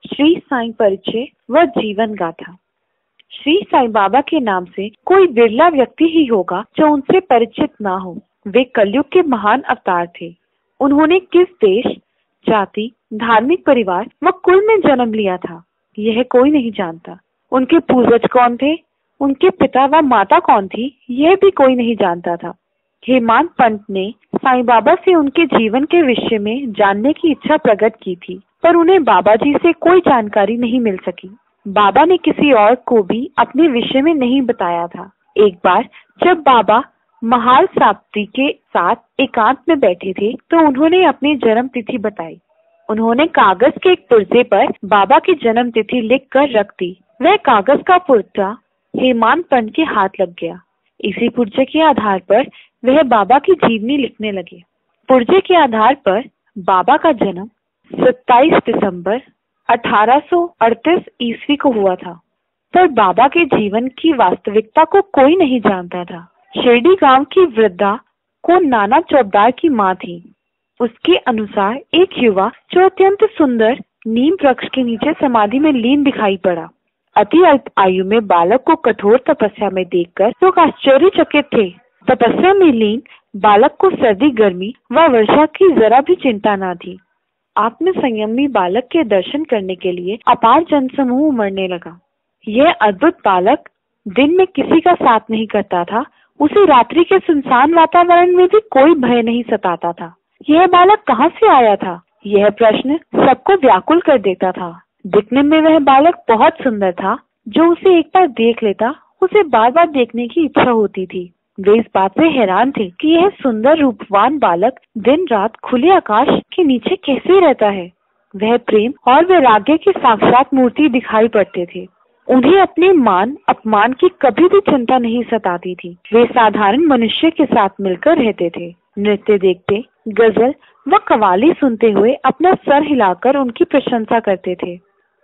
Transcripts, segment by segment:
श्री साईं परिचय व जीवन गाथा। श्री साईं बाबा के नाम से कोई बिरला व्यक्ति ही होगा जो उनसे परिचित ना हो। वे कलयुग के महान अवतार थे। उन्होंने किस देश, जाति, धार्मिक परिवार व कुल में जन्म लिया था, यह कोई नहीं जानता। उनके पूर्वज कौन थे, उनके पिता व माता कौन थी, यह भी कोई नहीं जानता था। हेमांत पंत ने साईं बाबा से उनके जीवन के विषय में जानने की इच्छा प्रकट की थी, पर उन्हें बाबा जी से कोई जानकारी नहीं मिल सकी। बाबा ने किसी और को भी अपने विषय में नहीं बताया था। एक बार जब बाबा महाल साप्ती के साथ एकांत में बैठे थे तो उन्होंने अपनी जन्म तिथि बताई। उन्होंने कागज के एक पुर्जे पर बाबा की जन्म तिथि लिख कर रख दी। वह कागज का पुर्जा हेमांत पंत के हाथ लग गया। इसी पुर्जे के आधार पर वह बाबा की जीवनी लिखने लगे। पुर्जे के आधार पर बाबा का जन्म 27 दिसंबर 1838 ईस्वी को हुआ था, पर बाबा के जीवन की वास्तविकता को कोई नहीं जानता था। शिरडी गांव की वृद्धा को नाना चौबदार की मां थी। उसके अनुसार एक युवा जो अत्यंत सुंदर नीम वृक्ष के नीचे समाधि में लीन दिखाई पड़ा। अति अल्प आयु में बालक को कठोर तपस्या में देखकर लोग आश्चर्यचकित थे। तपस्या में लीन बालक को सर्दी, गर्मी व वर्षा की जरा भी चिंता न थी। आत्म संयमी बालक के दर्शन करने के लिए अपार जनसमूह उमड़ने लगा। यह अद्भुत बालक दिन में किसी का साथ नहीं करता था। उसे रात्रि के सुनसान वातावरण में भी कोई भय नहीं सताता था। यह बालक कहाँ से आया था, यह प्रश्न सबको व्याकुल कर देता था। दिखने में वह बालक बहुत सुंदर था। जो उसे एक बार देख लेता, उसे बार बार देखने की इच्छा होती थी। वे इस बात से हैरान थे कि यह सुंदर रूपवान बालक दिन रात खुले आकाश के नीचे कैसे रहता है। वह प्रेम और वैराग्य की साक्षात मूर्ति दिखाई पड़ते थे। उन्हें अपने मान अपमान की कभी भी चिंता नहीं सताती थी। वे साधारण मनुष्य के साथ मिलकर रहते थे। नृत्य देखते, गजल व कव्वाली सुनते हुए अपना सर हिलाकर उनकी प्रशंसा करते थे।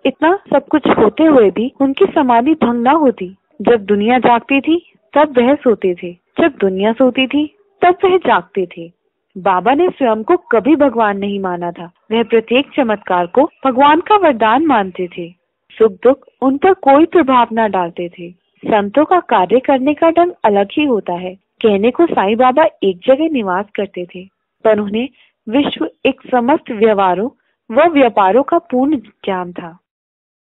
इतना सब कुछ होते हुए भी उनकी समाधि भंग न होती। जब दुनिया जागती थी तब वह सोते थे, जब दुनिया सोती थी तब वह जागते थे। बाबा ने स्वयं को कभी भगवान नहीं माना था। वह प्रत्येक चमत्कार को भगवान का वरदान मानते थे। सुख दुख उन पर कोई प्रभाव न डालते थे। संतों का कार्य करने का ढंग अलग ही होता है। कहने को साईं बाबा एक जगह निवास करते थे, पर उन्हें विश्व एक समस्त व्यवहारों व व्यापारों का पूर्ण ज्ञान था।